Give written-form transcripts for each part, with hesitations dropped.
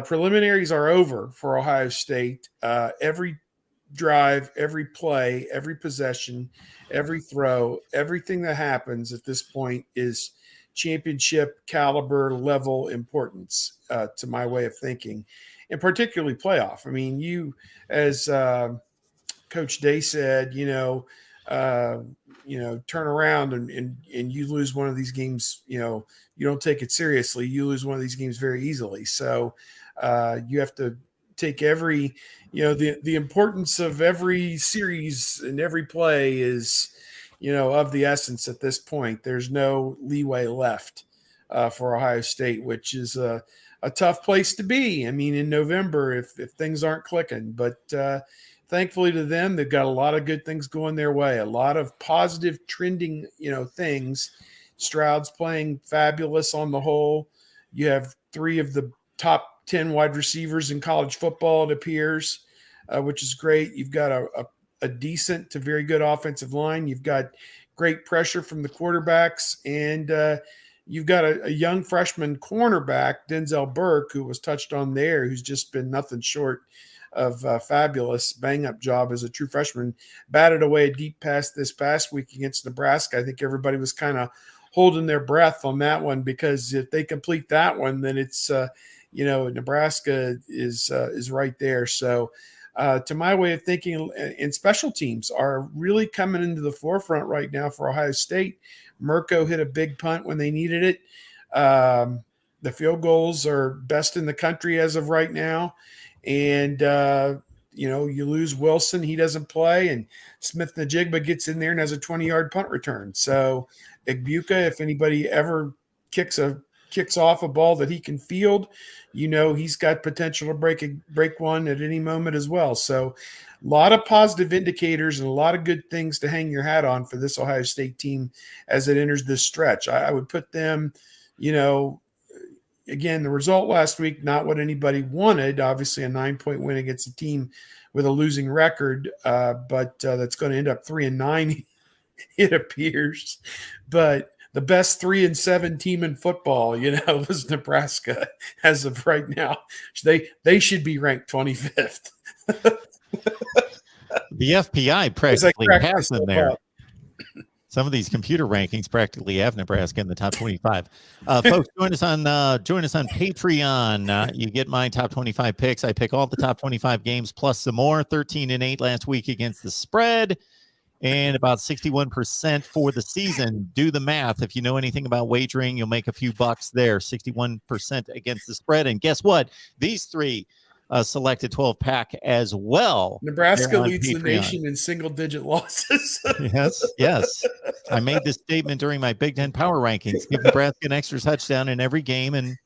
Preliminaries are over for Ohio State. Every drive, every play, every possession, every throw, everything that happens at this point is championship caliber level importance to my way of thinking, and particularly playoff. I mean, as Coach Day said, turn around and you lose one of these games, you don't take it seriously. You lose one of these games very easily. So you have to take every, the importance of every series and every play is, of the essence at this point. There's no leeway left for Ohio State, which is a tough place to be. I mean, in November, if things aren't clicking, but thankfully to them, they've got a lot of good things going their way, a lot of positive trending, things. Stroud's playing fabulous on the whole. You have 3 of the top 10 wide receivers in college football, it appears, which is great. You've got a decent to very good offensive line. You've got great pressure from the quarterbacks, and you've got a young freshman cornerback, Denzel Burke, who was touched on there, who's just been nothing short of fabulous bang-up job as a true freshman. Batted away a deep pass this past week against Nebraska. I think everybody was kind of holding their breath on that one, because if they complete that one, then it's Nebraska is right there. So to my way of thinking, and special teams are really coming into the forefront right now for Ohio State. Mirko hit a big punt when they needed it. The field goals are best in the country as of right now. And, you lose Wilson, he doesn't play, and Smith-Njigba gets in there and has a 20-yard punt return. So Igbuka, if anybody ever kicks off a ball that he can field, he's got potential to break one at any moment as well. So a lot of positive indicators and a lot of good things to hang your hat on for this Ohio State team as it enters this stretch. I would put them, again, the result last week, not what anybody wanted. Obviously, a 9-point win against a team with a losing record, but that's going to end up 3-9, it appears. But the best 3-7 team in football, was Nebraska as of right now. They should be ranked 25th. The FPI practically has them there. Some of these computer rankings practically have Nebraska in the top 25. Folks, join us on Patreon. You get my top 25 picks. I pick all the top 25 games plus some more. 13-8 last week against the spread, and about 61% for the season. Do the math. If you know anything about wagering, you'll make a few bucks there. 61% against the spread. And guess what? These 3 selected 12-pack as well. Nebraska leads Patreon. The nation in single-digit losses. Yes. I made this statement during my Big Ten power rankings. Give Nebraska an extra touchdown in every game, and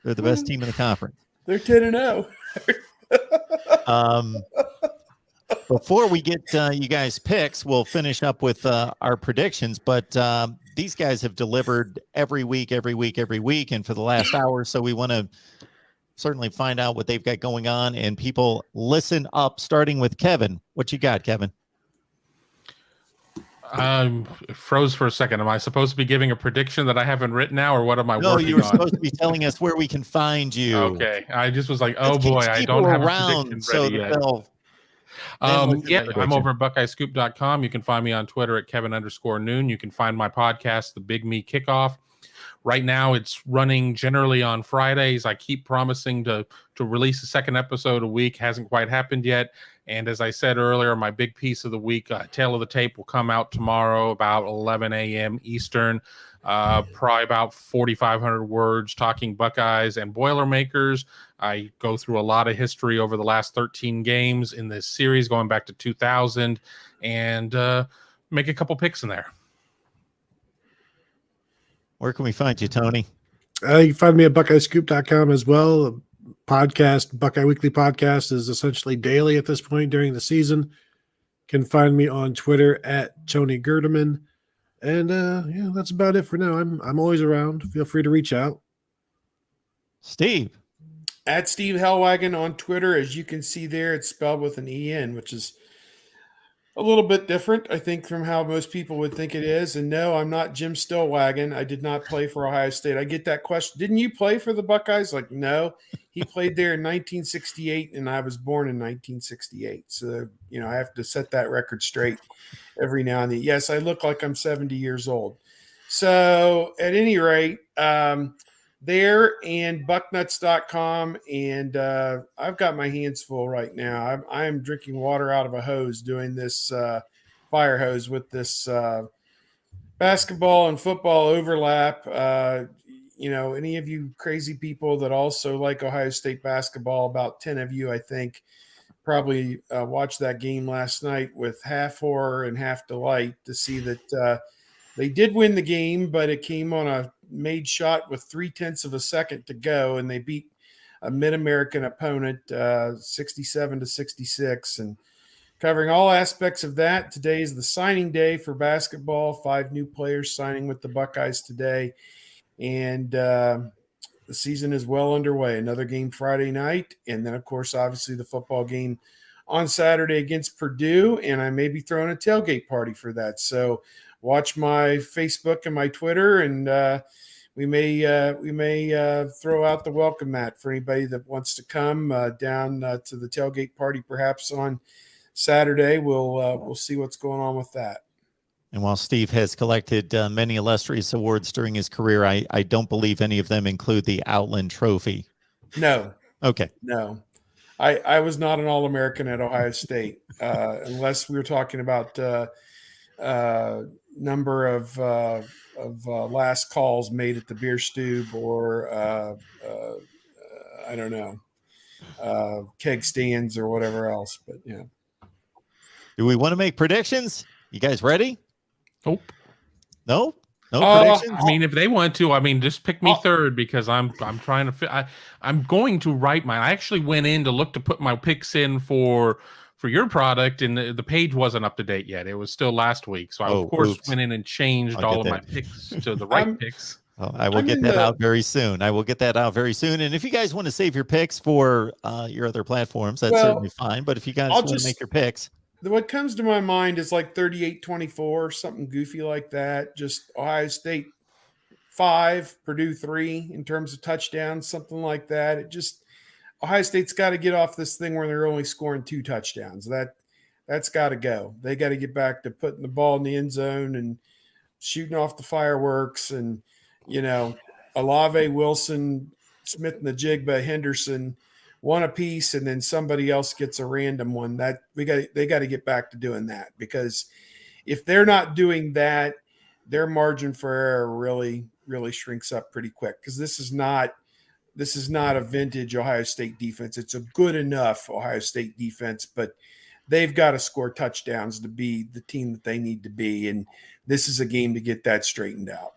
they're the best team in the conference. They're 10-0. Before we get you guys' picks, we'll finish up with our predictions. But these guys have delivered every week, and for the last hour, so we want to certainly find out what they've got going on, and people listen up, starting with Kevin. What you got, Kevin? Froze for a second. Am I supposed to be giving a prediction that I haven't written now, or what am I working on? No, you were supposed to be telling us where we can find you. Okay. I just was like, oh boy, I don't have a prediction ready yet. I'm over at BuckeyeScoop.com. You can find me on Twitter at Kevin_Noon. You can find my podcast, The Big Me Kickoff. Right now, it's running generally on Fridays. I keep promising to release a second episode a week. Hasn't quite happened yet. And as I said earlier, my big piece of the week, Tale of the Tape, will come out tomorrow about 11 a.m. Eastern. Probably about 4,500 words talking Buckeyes and Boilermakers. I go through a lot of history over the last 13 games in this series, going back to 2000, and make a couple picks in there. Where can we find you, Tony? You can find me at BuckeyeScoop.com as well. The podcast, Buckeye Weekly Podcast, is essentially daily at this point during the season. You can find me on Twitter at Tony Gerdeman. And that's about it for now. I'm always around. Feel free to reach out. Steve. At Steve Hellwagon on Twitter. As you can see there, it's spelled with an E-N, which is a little bit different, I think, from how most people would think it is. And no, I'm not Jim Stillwagon. I did not play for Ohio State. I get that question. Didn't you play for the Buckeyes? Like, no. He played there in 1968, and I was born in 1968. So, I have to set that record straight every now and then. Yes, I look like I'm 70 years old. So, at any rate, there and bucknuts.com, and I've got my hands full right now. I am drinking water out of a hose doing this fire hose with this basketball and football overlap. Any of you crazy people that also like Ohio State basketball, about 10 of you, I think, probably watched that game last night with half horror and half delight to see that they did win the game, but it came on a made shot with 0.3 of a second to go, and they beat a Mid-American opponent 67-66. And covering all aspects of that, today is the signing day for basketball. 5 new players signing with the Buckeyes today. And the season is well underway. Another game Friday night. And then, of course, obviously the football game on Saturday against Purdue. And I may be throwing a tailgate party for that. So watch my Facebook and my Twitter. And we may throw out the welcome mat for anybody that wants to come down to the tailgate party perhaps on Saturday. We'll see what's going on with that. And while Steve has collected many illustrious awards during his career, I don't believe any of them include the Outland Trophy. No. Okay. No. I was not an All-American at Ohio State, unless we were talking about number of last calls made at the beer stube or, I don't know, keg stands or whatever else. But, yeah. Do we want to make predictions? You guys ready? Nope. No predictions. I mean, if they want to, just pick me third because I'm trying to fit. I'm going to write mine. I actually went in to look to put my picks in for your product, and the page wasn't up to date yet. It was still last week, so I of course went in and changed all of my picks to the right picks. Well, I will get that out very soon. And if you guys want to save your picks for your other platforms, that's certainly fine. But if you guys want to make your picks. What comes to my mind is like 38-24, something goofy like that. Just Ohio State 5, Purdue 3 in terms of touchdowns, something like that. Ohio State's got to get off this thing where they're only scoring 2 touchdowns. That's got to go. They got to get back to putting the ball in the end zone and shooting off the fireworks. And, Olave, Wilson, Smith and the Jigba, Henderson, one apiece, and then somebody else gets a random one. That they got to get back to doing that, because if they're not doing that, their margin for error really, really shrinks up pretty quick. Because this is not a vintage Ohio State defense. It's a good enough Ohio State defense, but they've got to score touchdowns to be the team that they need to be. And this is a game to get that straightened out.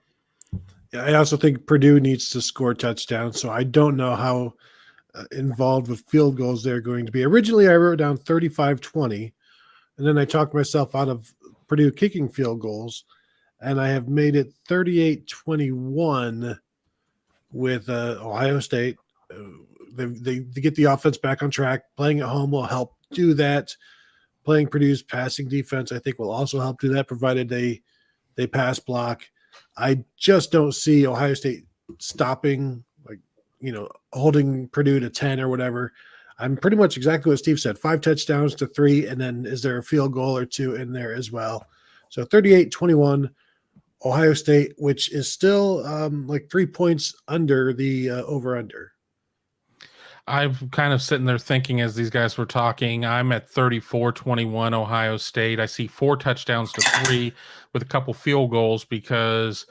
Yeah, I also think Purdue needs to score touchdowns. So I don't know how involved with field goals they're going to be. Originally, I wrote down 35-20, and then I talked myself out of Purdue kicking field goals, and I have made it 38-21 with Ohio State. They get the offense back on track. Playing at home will help do that. Playing Purdue's passing defense, I think, will also help do that, provided they pass block. I just don't see Ohio State stopping, holding Purdue to 10 or whatever. I'm pretty much exactly what Steve said, 5 touchdowns to 3, and then is there a field goal or 2 in there as well? So 38-21, Ohio State, which is still 3 points under the over-under. I'm kind of sitting there thinking as these guys were talking, I'm at 34-21 Ohio State. I see 4 touchdowns to 3 with a couple field goals, because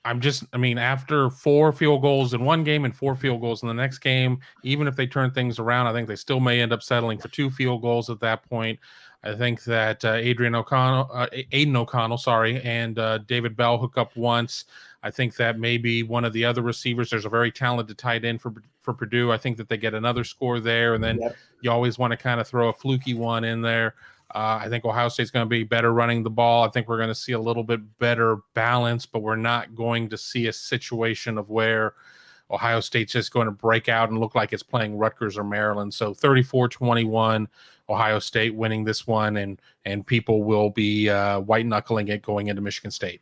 after 4 field goals in one game and 4 field goals in the next game, even if they turn things around, I think they still may end up settling for 2 field goals at that point. I think that Aiden O'Connell, and David Bell hook up once. I think that maybe one of the other receivers, there's a very talented tight end for Purdue. I think that they get another score there, and then you always want to kind of throw a fluky one in there. I think Ohio State's going to be better running the ball. I think we're going to see a little bit better balance, but we're not going to see a situation of where Ohio State's just going to break out and look like it's playing Rutgers or Maryland. So 34-21, Ohio State winning this one, and people will be white-knuckling it going into Michigan State.